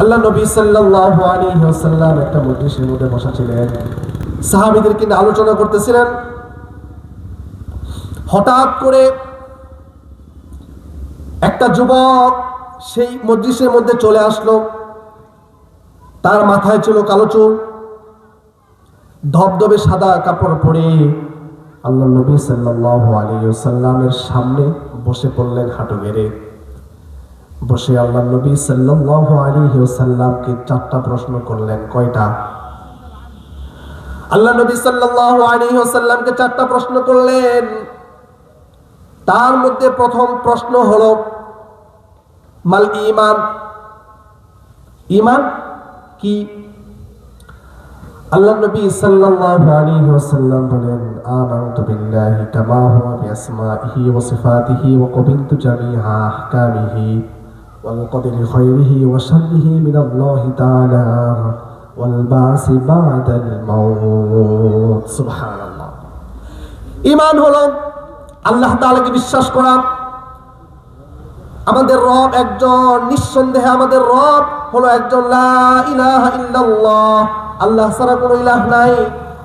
আল্লাহ নবী সাল্লাল্লাহু আলাইহি ওয়াসাল্লাম একটা মজলিসের মধ্যে বসা ছিলেন, সাহাবীদেরকে নিয়ে আলোচনা করতেছিলেন। হঠাৎ করে একটা যুবক সেই মজলিসের মধ্যে চলে আসলো। তার মাথায় ছিল কালো চুল, ধবধবে সাদা কাপড় পরে আল্লাহ নবী সাল্লাল্লাহু আলাইহি ওয়াসাল্লামের সামনে বসে পড়লেন হাঁটু গেড়ে। বসে আল্লাহ নবী সাল্লাল্লাহু আলাইহি ওয়াসাল্লামকে চারটা প্রশ্ন করলেন। কয়টা? আল্লাহ নবী সাল্লাল্লাহু আলাইহি ওয়াসাল্লামকে চারটা প্রশ্ন করলেন। তার মধ্যে প্রথম প্রশ্ন হলো মাল ঈমান, ঈমান কি? আল্লাহ নবী সাল্লাল্লাহু আলাইহি ওয়াসাল্লাম বলেন, আমানতু বিল্লাহি কামা হুয়া বিআসমাইহি ওয়া সিফাতিহি ওয়া ক্বাবিলতু জামিআ আহকামিহি ওয়াল কদরি খায়রিহি ওয়া শাররিহি মিনাল্লাহি তাআলা ওয়াল বাসি বাদাল মাউত। সুবহানাল্লাহ। ঈমান হলো আল্লাহ তাআলাকে বিশ্বাস করা। আমাদের রব একজন, নিঃসন্দেহে আমাদের রব হলো একজন। লা ইলাহা ইল্লাল্লাহ, আল্লাহ ছাড়া কোনো ইলাহ নাই।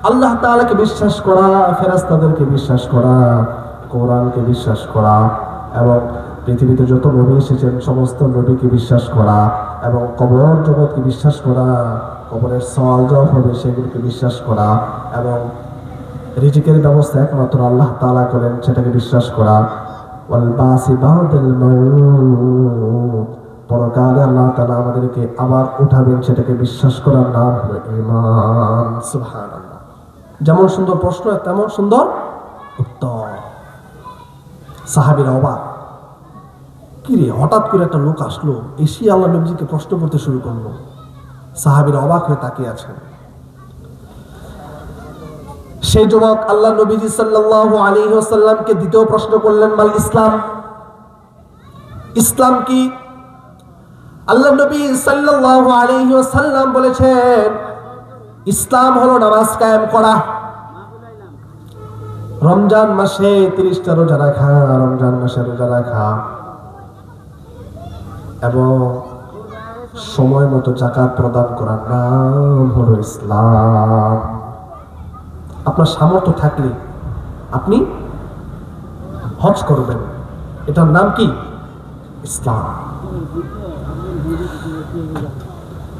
আল্লাহ তাআলাকে বিশ্বাস করা, ফেরেশতাদেরকে বিশ্বাস করা, কোরআনকে বিশ্বাস করা, এবং পৃথিবীতে যত নবী এসেছেন সমস্ত নবীকে বিশ্বাস করা, এবং কবর জগৎকে বিশ্বাস করা, কবরের সওয়াল জবাব হবে সেগুলোকে বিশ্বাস করা, এবং রিজিকের ব্যবস্থা একমাত্র আল্লাহ তাআলা করেন সেটাকে বিশ্বাস করা। ওয়াল বাসি বাদাল মাউত, পরকালে আল্লাহ তাআলা আমাদেরকে আবার উঠাবেন সেটাকে বিশ্বাস করার নাম হলো ঈমান। সুবহানাল্লাহ। যেমন সুন্দর প্রশ্ন তেমন সুন্দর উত্তর। সাহাবীরা অবাক, কি রে হঠাৎ করে একটা লোক আসলো, এসে আল্লাহ নবীজিকে প্রশ্ন করতে শুরু করলো। সাহাবীরা অবাক হয়ে তাকিয়ে আছেন। সেই যুবক আল্লাহ নবীজি সাল্লাল্লাহু আলাইহি ওয়াসাল্লামকে দ্বিতীয় প্রশ্ন করলেন, মাল ইসলাম, ইসলাম কি? আল্লাহ নবী সাল্লাল্লাহু আলাইহি ওয়াসাল্লাম বলেছেন, ইসলাম হলো নামাজ কায়েম করা, রমজান মাসে 30টা রোজা রাখা, রমজান মাসে রোজা রাখা, এবং সময় মতো যাকাত প্রদান করার নাম হলো ইসলাম। আপনার সামর্থ্য থাকলে আপনি হজ করবেন, এটার নাম কি? ইসলাম।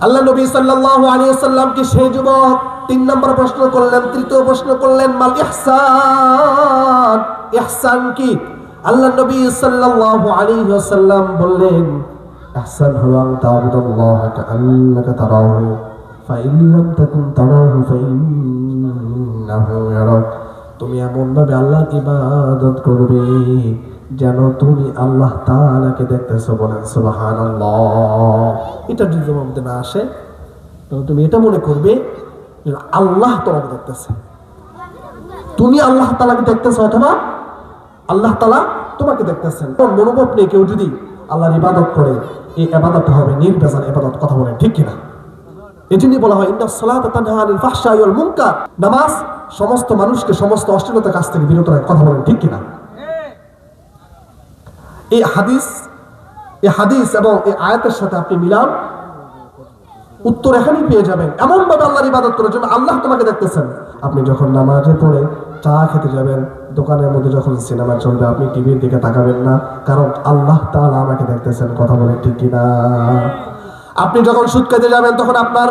আল্লাহ নবী সাল্লাল্লাহু আলাইহি ওয়াসাল্লামকে সেই যুবক 3 নম্বর প্রশ্ন করলেন। তৃতীয় প্রশ্ন করলেন, মাল ইহসান, ইহসান কি? আল্লাহ নবী সাল্লাল্লাহু আলাইহি ওয়াসাল্লাম বললেন, ইহসান হলো আন তা'বুদাল্লাহ কাআন্নাকা তারাহু ফাইন লাম তাকুন তারাহু ফাইন্নাহু ইয়ারাক। তুমি এমন ভাবে আল্লাহর ইবাদত করবে যেন তুমি আল্লাহ তাআলাকে দেখতেছো। বলেন সুবহানাল্লাহ। এটা যদি তোমার মধ্যে না আসে তাহলে তুমি এটা মনে করবে যে আল্লাহ তোমাকে দেখতেছে, তুমি আল্লাহ তাআলাকে দেখতেছো, অথবা আল্লাহ তাআলা তোমাকে দেখতেছেন। মনোভাব নিয়ে কেউ যদি আল্লাহর ইবাদত করে, এই ইবাদতটা হবে নির্বেজাল ইবাদত। কথা বলেন ঠিক কিনা? এজন্যই বলা হয় ইন্নাস সালাতা তানহা আনিল ফাহশাই ওয়াল মুনকার, নামাজ সমস্ত মানুষকে সমস্ত অশ্লীলতার কাছ থেকে বিরত রাখে। কথা বলেন ঠিক কিনা? এই হাদিস এবং এই আয়াতের সাথে আপনি মিলান, উত্তর এখানেই পেয়ে যাবেন। এমন ভাবে আল্লাহর ইবাদত করার জন্য আল্লাহ তোমাকে দেখতেছেন। আপনি যখন নামাজে পড়ে চা খেতে যাবেন, দোকানের মধ্যে যখন সিনেমা চলবে, আপনি টিভির দিকে তাকাবেন না, কারণ আল্লাহ তাআলা আমাকে দেখতেছেন। কথা বলেন ঠিক কিনা? আপনি যখন সুদ খেতে যাবেন তখন আপনার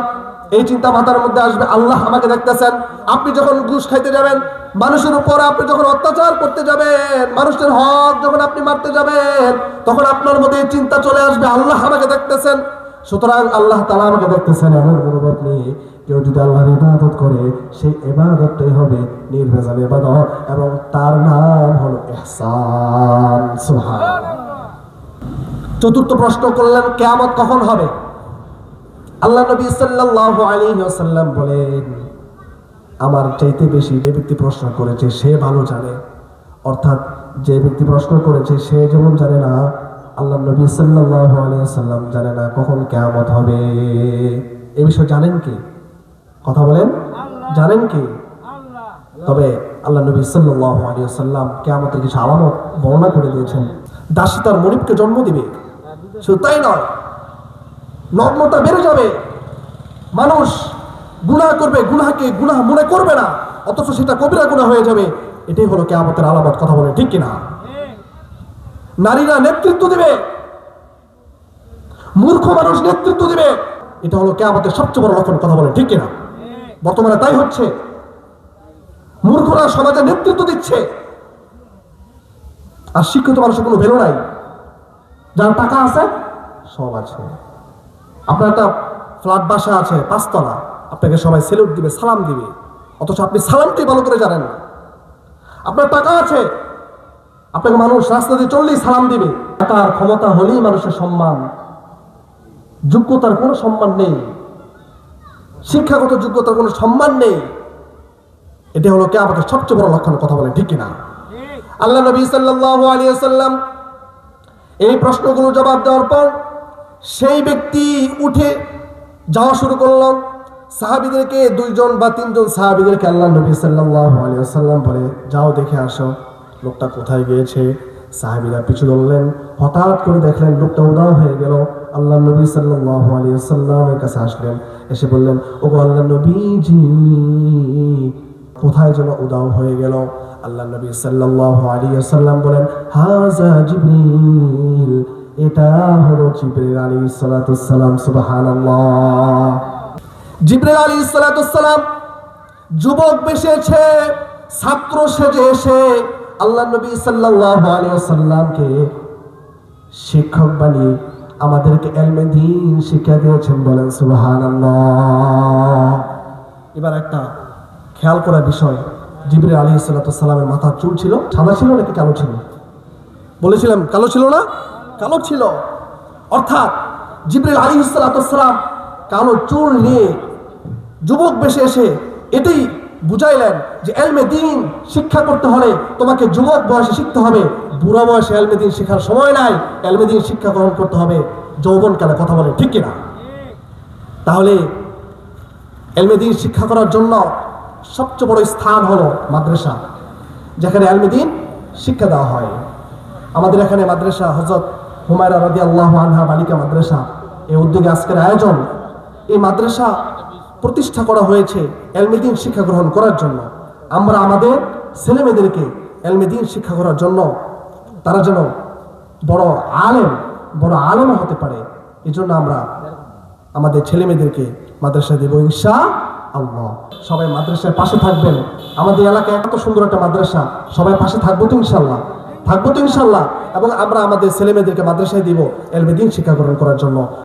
এই চিন্তা মাথার মধ্যে আসবে, আল্লাহ আমাকে দেখতেছেন। আপনি যখন ঘুষ খাইতে যাবেন, মানুষের উপর আপনি যখন অত্যাচার করতে যাবেন, মানুষের হক যখন আপনি মারতে যাবেন, তখন আপনার মধ্যে এই চিন্তা চলে আসবে, আল্লাহ আমাকে দেখতেছেন। সুতরাং আল্লাহ তাআলা আমাকে দেখতেছেন এমন মনোভাব নিয়ে কেউ যদি আল্লাহর ইবাদত করে, সেই ইবাদতটাই হবে নির্ভেজাল ইবাদত, এবং তার নাম হলো ইহসান। সুবহানাল্লাহ। চতুর্থ প্রশ্ন করলেন, কিয়ামত কখন হবে? আল্লাহ নবী সাল্লাল্লাহু আলাইহি ওয়াসাল্লাম বলেন, আমার চাইতে বেশি যে ব্যক্তি প্রশ্ন করেছে সে ভালো জানে। অর্থাৎ যে ব্যক্তি প্রশ্ন করেছে সে যেমন জানে না, আল্লাহ নবী সাল্লাল্লাহু আলাইহি ওয়াসাল্লাম জানে না কখন কিয়ামত হবে। এই বিষয়ে জানেন কি? কথা বলেন, জানেন কি? তবে আল্লাহ নবী সাল্লাল্লাহু আলাইহি ওয়াসাল্লাম কিয়ামতের কিছু আলামত বর্ণনা করে দিয়েছেন। দাসী তার মনিবকে জন্ম দিবে, শুধু তাই নয়, নগ্নতা বেড়ে যাবে, মানুষ গুনাহ করবে, গুনাহকে গুনাহ মনে করবে না, অথচ সেটা কবিরা গুনাহ হয়ে যাবে। এটাই হলো কিয়ামতের আলামত। কথা বলে ঠিক কিনা? নারীরা নেতৃত্ব দিবে, মূর্খ মানুষ নেতৃত্ব দিবে, এটা হলো কিয়ামতের সবচেয়ে বড় লক্ষণ। কথা বলে ঠিক কিনা? বর্তমানে তাই হচ্ছে, মূর্খরা সমাজে নেতৃত্ব দিচ্ছে, আর শিক্ষিত মানুষের কোনো ভ্যালু নাই। যার টাকা আছে সব আছে। আপনার একটা ফ্ল্যাট বাসা আছে 5 তলা, আপনাকে সবাই সেলুট দিবে, সালাম দিবে, অথচ আপনি সালামটি ভালো করে জানেন না। আপনার টাকা আছে, আপনাকে মানুষ রাস্তা দিয়ে চললেই সালাম দিবে। টাকার ক্ষমতা হলেই মানুষের সম্মান, যোগ্যতার কোনো সম্মান নেই, শিক্ষাগত যোগ্যতার কোনো সম্মান নেই। এটা হলো কিয়ামতের সবচেয়ে বড় লক্ষণ। কথা বলে ঠিক কিনা? আল্লাহ নবী সাল্লাল্লাহু আলাইহি ওয়াসাল্লাম এই প্রশ্নগুলো জবাব দেওয়ার পর সেই ব্যক্তি উঠে যাওয়া শুরু করলো। সাহাবীদেরকে 2 জন বা 3 জন সাহাবীদেরকে আল্লাহ নবী সাল্লাল্লাহু আলাইহি ওয়াসাল্লাম বলে, যাও দেখে আসো লোকটা কোথায় গিয়েছে। সাহাবীরা পিছু ধরলেন, হঠাৎ করে দেখলেন লোকটা উধাও হয়ে গেল। আল্লাহ নবী সাল্লাল্লাহু আলাইহি ওয়াসাল্লামের কাছে আসলেন, এসে বললেন, ওগো আল্লাহ নবীজি, কোথায় যেন উধাও হয়ে গেল। আল্লাহ নবী সাল্লাল্লাহু আলাইহি ওয়াসাল্লাম বলেন, হাযা জিবরিল, এটা হলো জিবরিল আলাইহিস সালাতুস সালাম। সুবহানাল্লাহ। জিবরিল আলাইহিস সালাতুস সালাম যুবক বেশে এসে, ছাত্র সেজে এসে আল্লাহ নবী সাল্লাল্লাহু আলাইহি ওয়াসাল্লামকে শিক্ষক বানিয়ে আমাদেরকে ইলমে দ্বীন শিক্ষা দিয়েছেন। বলেন সুবহানাল্লাহ। এবার একটা খেয়াল করার বিষয়, জিবরিল আলাইহিস সালাতুস সালামের মাথার চুল ছিল সাদা ছিল নাকি কালো ছিল? বলেছিলাম কালো ছিল না? কালো ছিল। অর্থাৎ জিবরিল আলাইহিস সালাতুস সালাম কালো চুল নিয়ে যুবক বেশে এসে এটাই বুঝাইলেন যে ইলমে দ্বীন শিক্ষা করতে হলে তোমাকে যুবক বয়সে শিখতে হবে, বুড়া বয়সে ইলমে দ্বীন শেখার সময় নাই। ইলমে দ্বীন শিক্ষা গ্রহণ করতে হবে যৌবনকালে। কথা বলে ঠিক কিনা? তাহলে ইলমে দ্বীন শিক্ষা করার জন্য সবচেয়ে বড় স্থান হলো মাদ্রাসা, যেখানে ইলমে দ্বীন শিক্ষা দেওয়া হয়। আমাদের এখানে মাদ্রাসা হযরত হুমায়রা রাদিয়াল্লাহু আনহা বালিকা মাদ্রাসা, এই উদ্যোগে আজকের আয়োজন। এই মাদ্রাসা প্রতিষ্ঠা করা হয়েছে ইলমে দ্বীন শিক্ষা গ্রহণ করার জন্য। আমরা আমাদের ছেলে মেয়েদেরকে ইলমে দ্বীন শিক্ষা করার জন্য, তারা যেন বড় আলেম হতে পারে, এই জন্য আমরা আমাদের ছেলে মেয়েদেরকে মাদ্রাসা দেব ইনশাআল্লাহ। সবাই মাদ্রাসার পাশে থাকবেন। আমাদের এলাকায় এত সুন্দর একটা মাদ্রাসা, সবাই পাশে থাকবো তো ইনশাআল্লাহ? এবং আমরা আমাদের ছেলে মেয়েদেরকে মাদ্রাসায় দিব ইলমে দ্বীন শিক্ষা গ্রহণ করার জন্য।